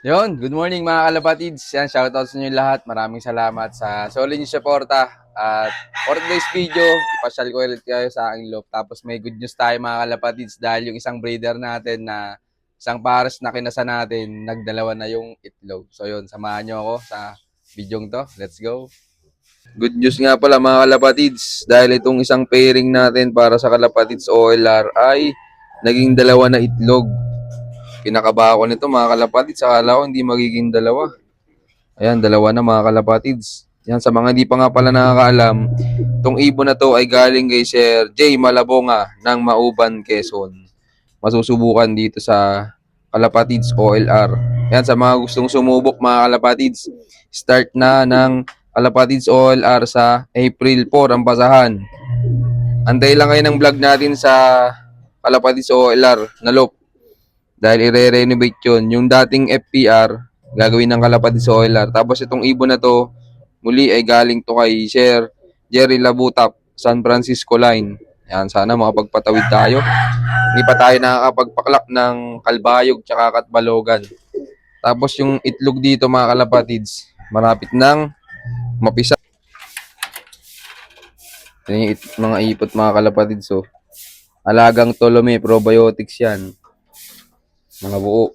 Yon, good morning mga kalapatids. Yan, shoutout sa inyo lahat. Maraming salamat sa solid niyo suporta. At for today's video, ipasyal ko ulit kayo sa aking loop. Tapos may good news tayo mga kalapatids dahil yung isang breeder natin na isang pares na kinasa natin, nagdalawa na yung itlog. So yun, samahan nyo ako sa video to. Let's go. Good news nga pala mga kalapatids dahil itong isang pairing natin para sa kalapatids OLR ay naging dalawa na itlog. Kinakaba ako nito mga kalapatids. Akala ko hindi magiging dalawa. Ayan, dalawa na mga kalapatids. Yan, sa mga hindi pa nga pala nakakaalam, itong ibon na to ay galing kay Sir J. Malabonga ng Mauban, Quezon. Masusubukan dito sa Kalapatids OLR. Yan, sa mga gustong sumubok mga kalapatids, start na ng Kalapatids OLR sa April 4 ang basahan. Antay lang kayo ng vlog natin sa Kalapatids OLR na loop. Dahil i-renovate yun. Yung dating FPR, gagawin ng Kalapatids OLR. Tapos itong ibon na to, muli ay galing to kay Sir Jerry Labutap, San Francisco Line. Yan, sana makapagpatawid tayo. Hindi pa tayo nakakapagpaklak ng Kalbayog tsaka Katbalogan. Tapos yung itlog dito mga kalapatids, marapit nang mapisa. Yan yung mga ipot mga kalapatids. So, alagang Tolome, probiotics yan. Mga buo.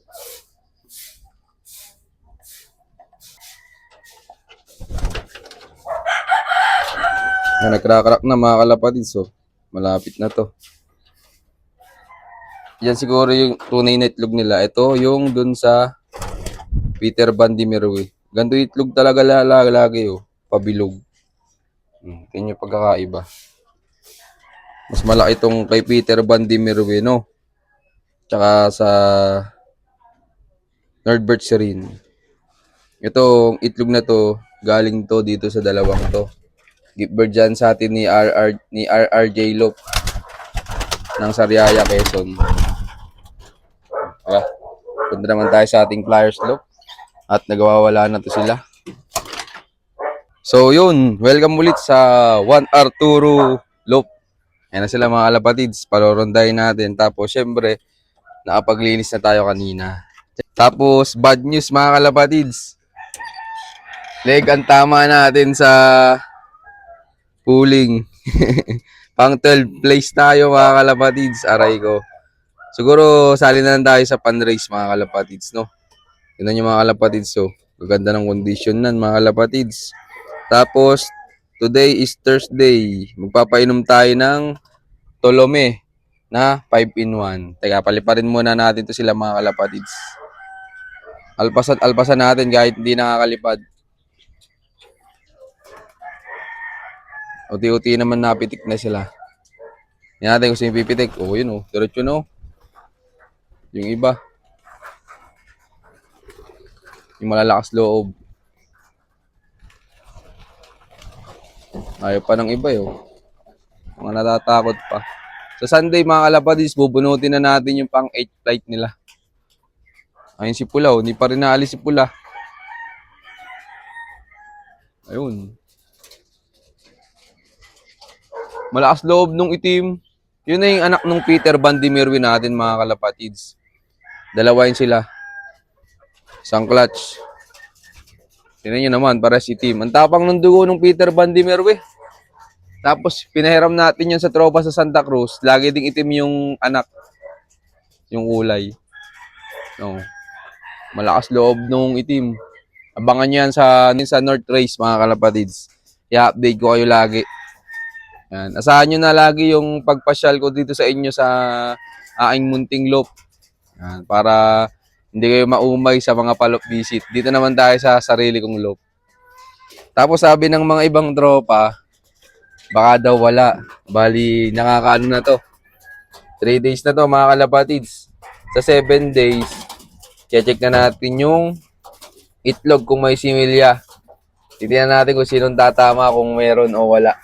Na nagkrakrak na mga kalapatids. So, malapit na to. Yan siguro yung tunay na itlog nila. Ito yung dun sa Peter Van de Merwe. Ganito itlog talaga lagi oh. Pabilog. Tingnan yung pagkakaiba. Mas malaki itong kay Peter Van de Merwe, no? Tsaka sa Norbert Serin. Itong itlog na to, galing to dito sa dalawang to. Gift bird dyan sa atin ni RRJ Lop ng Sariaya, Quezon. Tara, punta naman tayo sa ating Flyers Lop at nagwawala na to sila. So yun, welcome ulit sa 1 Arturo Lop. Ayan na sila mga kalapatids, parorondahin natin. Tapos syempre, nakapaglinis na tayo kanina. Tapos bad news mga kalapatids. Leg ang tama natin sa pooling. Pang 12 place tayo mga kalapatids, aray ko. Siguro sali na lang tayo sa pan-race mga kalapatids, no? Tignan nyo mga kalapatids, so. Gaganda ng condition nan mga kalapatids. Tapos, today is Thursday. Magpapainom tayo ng Tolome na 5-in-1. Teka, paliparin muna natin to sila mga kalapatids. Alpasan natin kahit hindi nakakalipad. Uti-uti naman napitik na sila. Yan natin kung sino pipitik. Oh, yun oh. Diretso no. Yung iba. Yung malalakas loob. Ayaw pa ng iba yun. Mga natatakot pa. Sa Sunday mga kalapatids, bubunutin na natin yung pang 8 flight nila. Ayun si Pula, oh. Hindi pa rin naalis si Pula. Ayun. Malakas loob nung itim. Yun na yung anak nung Peter Van de Merwe natin mga kalapatids. Dalawa yun sila. Isang clutch. Tingnan nyo naman, para si Tim. Ang tapang ng dugo ng Peter Van de Merwe. Tapos, pinahiram natin yun sa tropa sa Santa Cruz. Lagi ding itim yung anak. Yung kulay. No. Malakas loob nung itim. Abangan nyo yan sa North Race, mga kalapatids. I-update ko kayo lagi. Yan. Asahan nyo na lagi yung pagpasyal ko dito sa inyo sa aking munting loop. Yan. Para hindi kayo maumay sa mga palop visit. Dito naman tayo sa sarili kong loop. Tapos sabi ng mga ibang tropa, baka daw wala. Bali, nakakaano na to. 3 days na to mga kalapatids. Sa 7 days, check na natin yung itlog kung may similya. Titignan natin kung sinong tatama kung meron o wala.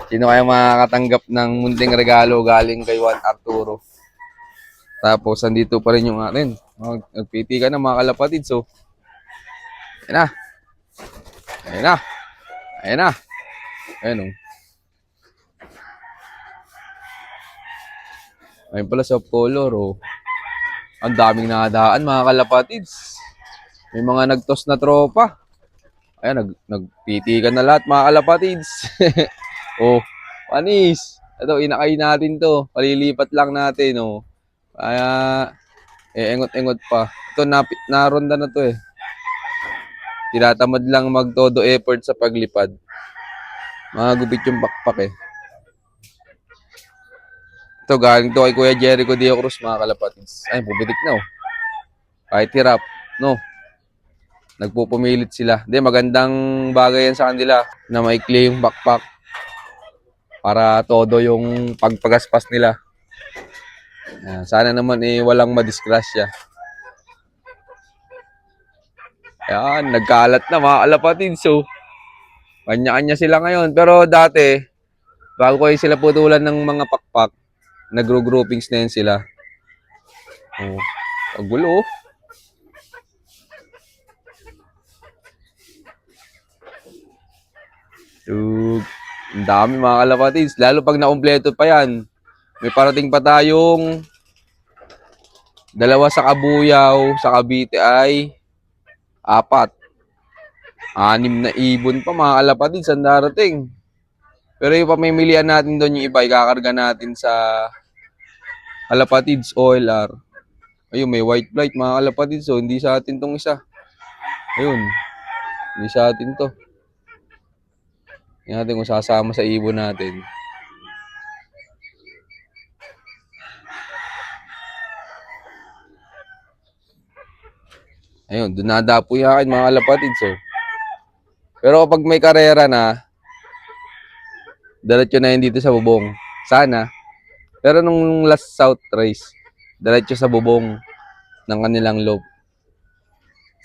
Sino kaya makakatanggap ng munting regalo galing kay Juan Arturo. Tapos, andito pa rin yung atin. Nagpiti ka na mga kalapatids. So, ayan na. Ayan na. Ayan na. Ayan o. Ayun pala soft color oh. Ang daming nadaan mga kalapatids. May mga nagtos na tropa. Ayan, nagpitikan na lahat mga kalapatids. Oh, panis. Ito, inakay natin to. Palilipat lang natin, oh. Kaya, engot-engot pa. Ito, naronda na to eh. Tinatamad lang magtodo effort sa paglipad. Mga gupit yung pakpak eh. Ito, galing to kay Kuya Jericho Dio Cruz, mga kalapatids. Ay, pumitik na oh. Kahit hirap, no? Nagpupumilit sila. Hindi, magandang bagay yan sa kanila na maikli yung backpack para todo yung pagpagaspas nila. Sana naman walang madisgrasya. Ayan, nagkalat na mga kalapatids. So, kanya-kanya sila ngayon. Pero dati, bago kayo sila putulan ng mga pakpak, nagro-groupings na yun sila. Oh, pagulo oh. Ang dami mga kalapatids. Lalo pag nakumpleto pa yan. May parating pa tayong dalawa sa Kabuyaw, sa Cavite ay 4. 6 na ibon pa mga kalapatids ang darating. Pero yung pamimilian natin doon, yung iba, ikakarga natin sa Kalapatids OLR. Ayun, may white flight mga kalapatids. So, hindi sa atin tong isa. Ayun, hindi sa atin to. Hindi natin kung sasama sa ibon natin. Ayun, doon nadapo yakin mga kalapatids. So. Pero kapag may karera na, diretso na yun dito sa bubong. Sana. Pero nung last South race, diretso sa bubong ng kanilang lobe.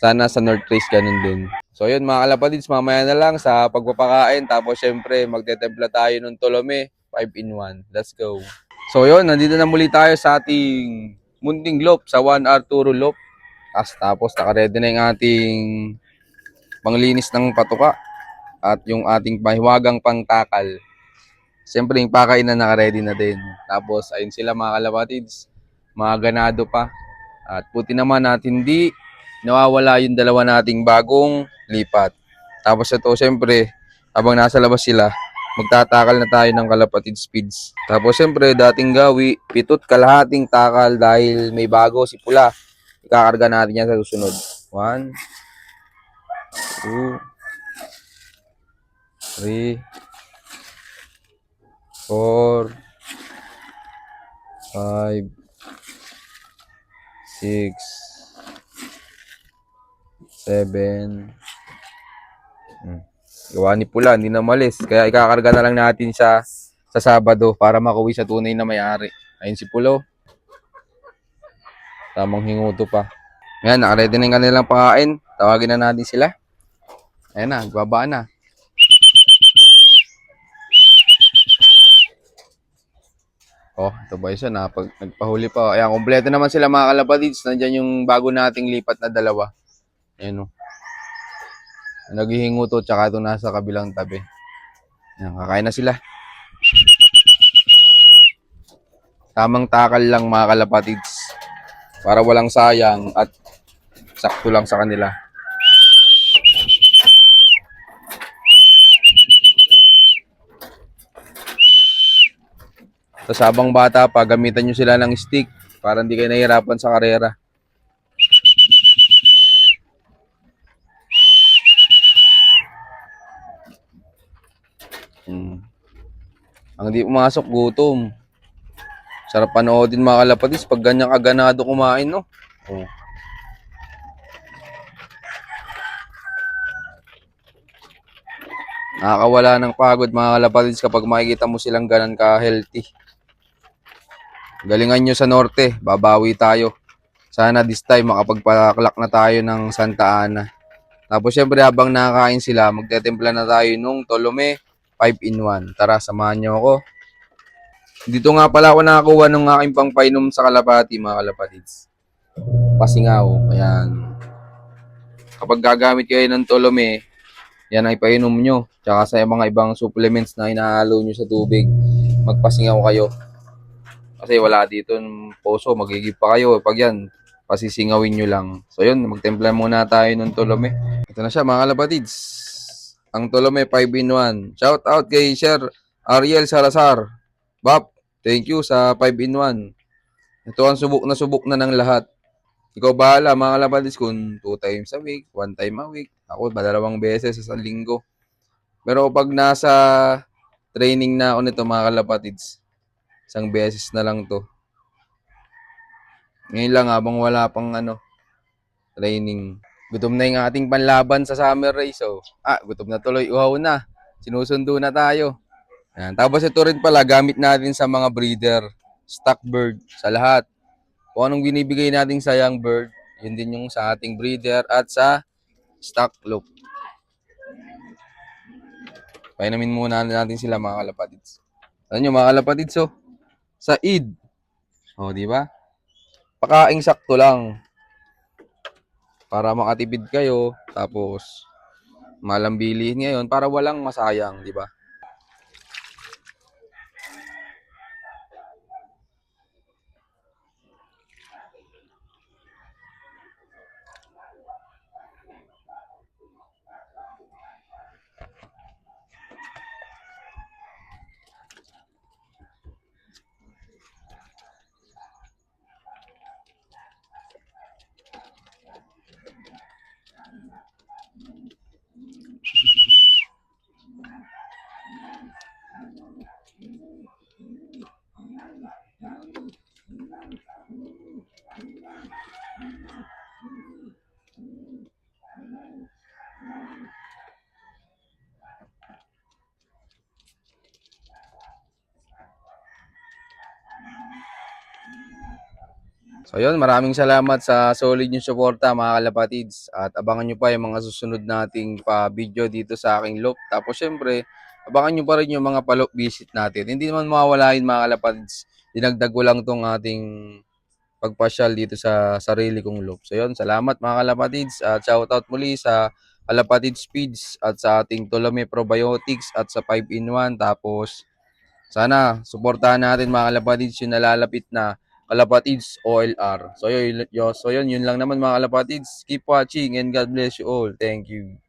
Sana sa North race ganun din. So yun mga kalapatids, mamaya na lang sa pagpapakain. Tapos syempre, magtetempla tayo ng Tolome 5-in-1. Let's go. So yun, nandito na muli tayo sa ating munting loop, sa 1 Arturo loop. Tapos nakaredy na yung ating panglinis ng patuka at yung ating pahiwagang pangtakal. Siyempre yung pakainan naka-ready na din. Tapos ayun sila mga kalapatids, mga ganado pa. At puti naman at hindi nawawala yung dalawa nating bagong lipat. Tapos ito siyempre, habang nasa labas sila, magtatakal na tayo ng kalapatid speeds. Tapos siyempre, dating gawi, 7 kalahating takal dahil may bago si Pula. Ikakarga natin yan sa susunod. 1, 2, 3, 4, 5, 6, 7. Gawa ni Pula, hindi na malis. Kaya ikakarga na lang natin siya sa Sabado para makuwi sa tunay na may-ari. Ayun si Pulo. Tamang hinguto pa. Ayan, nakaredy na yung kanilang pakain. Tawagin na natin sila. Ayan na, babaan na. Oh, ito ba isa na nagpahuli pa. Ayan, kompleto naman sila mga kalapatids. Nandiyan yung bago nating lipat na dalawa. Ayan o. Naghihingo to, tsaka ito nasa kabilang tabi. Ayan, kakain na sila. Tamang takal lang mga kalapatids. Para walang sayang at sakto lang sa kanila. Tapos habang bata pa, gamitan nyo sila ng stick para hindi kayo nahihirapan sa karera. Ang di pumasok, gutom. Sarap panoodin mga kalapatids pag ganyang aganado kumain, no? Oh. Nakakawala ng pagod mga kalapatids kapag makikita mo silang ganan ka-healthy. Galingan nyo sa norte, babawi tayo. Sana this time makapagpaklak na tayo ng Santa Ana. Tapos syempre habang nakakain sila, magtetempla na tayo nung Tolome 5-in-1. Tara, samahan nyo ako. Dito nga pala ako nakakuha ng aking pangpainom sa kalapati mga kalapatids. Pasingaw, ayan. Kapag gagamit kayo ng Tolome, yan ay painom nyo. Tsaka sa mga ibang supplements na inahalo nyo sa tubig, magpasingaw kayo. Kasi wala dito ng poso, magigib pa kayo. Pag yan, pasisingawin nyo lang. So yun, magtimpla muna tayo ng Tulome. Ito na siya mga kalapatids. Ang Tulome 5 in 1. Shout out kay Sir Ariel Salazar. Bap, thank you sa 5 in 1. Ito ang subok na ng lahat. Ikaw bahala mga kalapatids kung 2 times a week, 1 time a week. Ako, 2 beses sa linggo. Pero pag nasa training na ako nito mga kalapatids, 1 beses na lang to. Ngayon lang habang wala pang training. Gutom na yung ating panlaban sa summer race. So, gutom na tuloy. Uhaw na. Sinusundo na tayo. Yan. Tapos ito rin pala, gamit natin sa mga breeder. Stock bird. Sa lahat. Kung anong binibigay natin sa young bird, yun din yung sa ating breeder at sa stock loop. Painamin muna natin sila mga kalapatids. Ano nyo mga kalapatids sa Eid. Di ba? Pakaing sakto lang. Para makatipid kayo, tapos malambilihin ngayon para walang masayang, di ba? So yun, maraming salamat sa solid yung suporta mga kalapatids. At abangan nyo pa yung mga susunod nating pa-video dito sa aking loop. Tapos syempre, abangan nyo pa rin yung mga pa-loop visit natin. Hindi naman mawawala yun mga kalapatids. Dinagdag ko lang tong ating pagpasyal dito sa sarili kong loop. So yun, salamat mga kalapatids. At shoutout muli sa Kalapatids Feeds at sa ating Tulome Probiotics at sa 5 in 1. Tapos sana suportahan natin mga kalapatids yung nalalapit na Kalapatids OLR. So yun lang naman mga kalapatids. Keep watching and God bless you all. Thank you.